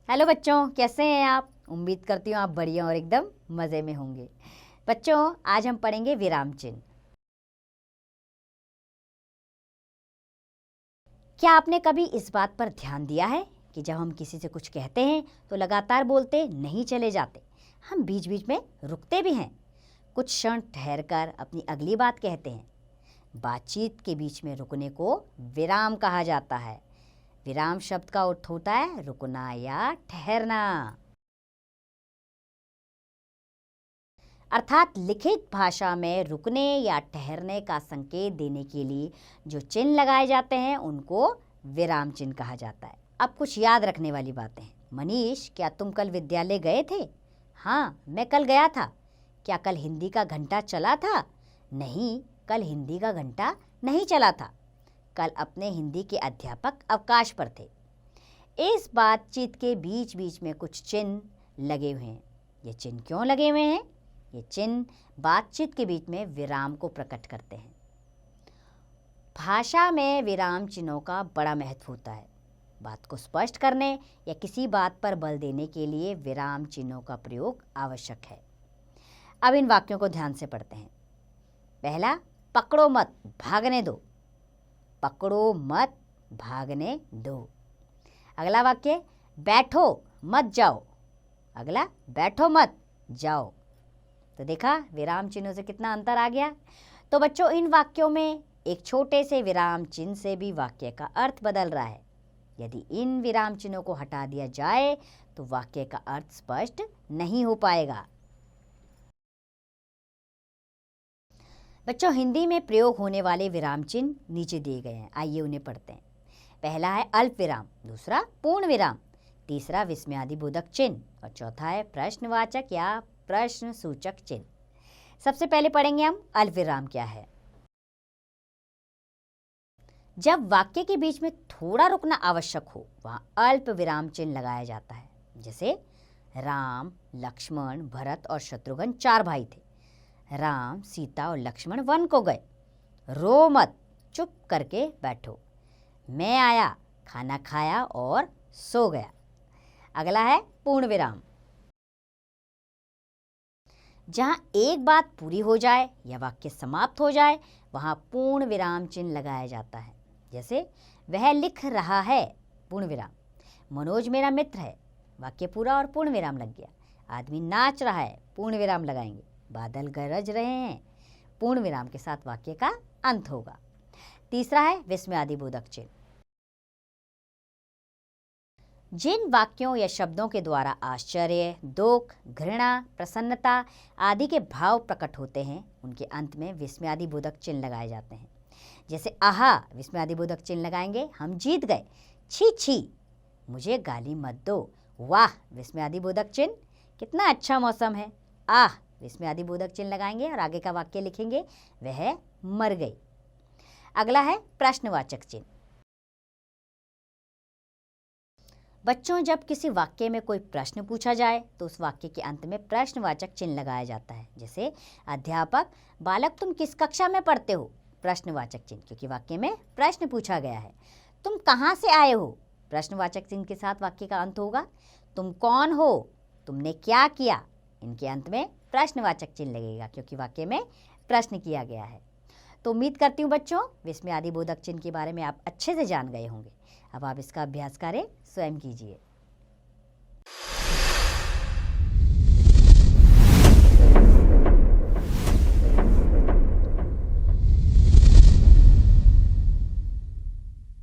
Hello बच्चों, कैसे हैं आप। उम्मीद करती हूँ आप बढ़िया और एकदम मज़े में होंगे। बच्चों, आज हम पढ़ेंगे विराम चिन्ह। क्या आपने कभी इस बात पर ध्यान दिया है कि जब हम किसी से कुछ कहते हैं तो लगातार बोलते नहीं चले जाते, हम बीच बीच में रुकते भी हैं, कुछ क्षण ठहर कर अपनी अगली बात कहते हैं। बातचीत के बीच में रुकने को विराम कहा जाता है। विराम शब्द का अर्थ होता है रुकना या ठहरना। अर्थात लिखित भाषा में रुकने या ठहरने का संकेत देने के लिए जो चिन्ह लगाए जाते हैं उनको विराम चिन्ह कहा जाता है। अब कुछ याद रखने वाली बातें हैं। मनीष, क्या तुम कल विद्यालय गए थे? हाँ, मैं कल गया था। क्या कल हिंदी का घंटा चला था? नहीं, कल हिंदी का घंटा नहीं चला था। कल अपने हिंदी के अध्यापक अवकाश पर थे। इस बातचीत के बीच बीच में कुछ चिन्ह लगे हुए हैं। ये चिन्ह क्यों लगे हुए हैं? ये चिन्ह बातचीत के बीच में विराम को प्रकट करते हैं। भाषा में विराम चिन्हों का बड़ा महत्व होता है। बात को स्पष्ट करने या किसी बात पर बल देने के लिए विराम चिन्हों का प्रयोग आवश्यक है। अब इन वाक्यों को ध्यान से पढ़ते हैं। पहला, पकड़ो मत, भागने दो। पकड़ो मत, भागने दो। अगला वाक्य, बैठो मत जाओ। अगला, बैठो मत जाओ। तो देखा, विराम चिन्हों से कितना अंतर आ गया। तो बच्चों, इन वाक्यों में एक छोटे से विराम चिन्ह से भी वाक्य का अर्थ बदल रहा है। यदि इन विराम चिन्हों को हटा दिया जाए तो वाक्य का अर्थ स्पष्ट नहीं हो पाएगा। बच्चों, हिंदी में प्रयोग होने वाले विराम चिन्ह नीचे दिए गए हैं, आइए उन्हें पढ़ते हैं। पहला है अल्प विराम, दूसरा पूर्ण विराम, तीसरा विस्मयादिबोधक चिन्ह और चौथा है प्रश्नवाचक या प्रश्न सूचक चिन्ह। सबसे पहले पढ़ेंगे हम अल्प विराम क्या है। जब वाक्य के बीच में थोड़ा रुकना आवश्यक हो वहां अल्प विराम चिन्ह लगाया जाता है। जैसे राम, लक्ष्मण, भरत और शत्रुघ्न 4 भाई थे। राम, सीता और लक्ष्मण वन को गए। रो मत, चुप करके बैठो। मैं आया, खाना खाया और सो गया। अगला है पूर्ण विराम। जहां एक बात पूरी हो जाए या वाक्य समाप्त हो जाए वहां पूर्ण विराम चिन्ह लगाया जाता है। जैसे वह लिख रहा है, पूर्ण विराम। मनोज मेरा मित्र है, वाक्य पूरा और पूर्ण विराम लग गया। आदमी नाच रहा है, पूर्ण विराम लगाएंगे। बादल गरज रहे हैं, पूर्ण विराम के साथ वाक्य का अंत होगा। तीसरा है विस्मयादिबोधक चिन्ह। जिन वाक्यों या शब्दों के द्वारा आश्चर्य, दुख, घृणा, प्रसन्नता आदि के भाव प्रकट होते हैं उनके अंत में विस्मयादिबोधक चिन्ह लगाए जाते हैं। जैसे आहा, विस्मयादिबोधक चिन्ह लगाएंगे, हम जीत गए। छी छी, मुझे गाली मत दो। वाह, विस्मयादिबोधक चिन्ह, कितना अच्छा मौसम है। आह, विस्मयादिबोधक चिन्ह लगाएंगे और आगे का वाक्य लिखेंगे, वह मर गई। अगला है प्रश्नवाचक चिन्ह। बच्चों, जब किसी वाक्य में कोई प्रश्न पूछा जाए तो उस वाक्य के अंत में प्रश्नवाचक चिन्ह लगाया जाता है। जैसे अध्यापक, बालक तुम किस कक्षा में पढ़ते हो? प्रश्नवाचक चिन्ह, क्योंकि वाक्य में प्रश्न पूछा गया है। तुम कहाँ से आए हो? प्रश्नवाचक चिन्ह के साथ वाक्य का अंत होगा। तुम कौन हो? तुमने क्या किया? इनके अंत में प्रश्नवाचक चिन्ह लगेगा क्योंकि वाक्य में प्रश्न किया गया है। तो उम्मीद करती हूँ बच्चों, विस्मयादिबोधक चिन्ह के बारे में आप अच्छे से जान गए होंगे। अब आप इसका अभ्यास करें, स्वयं कीजिए।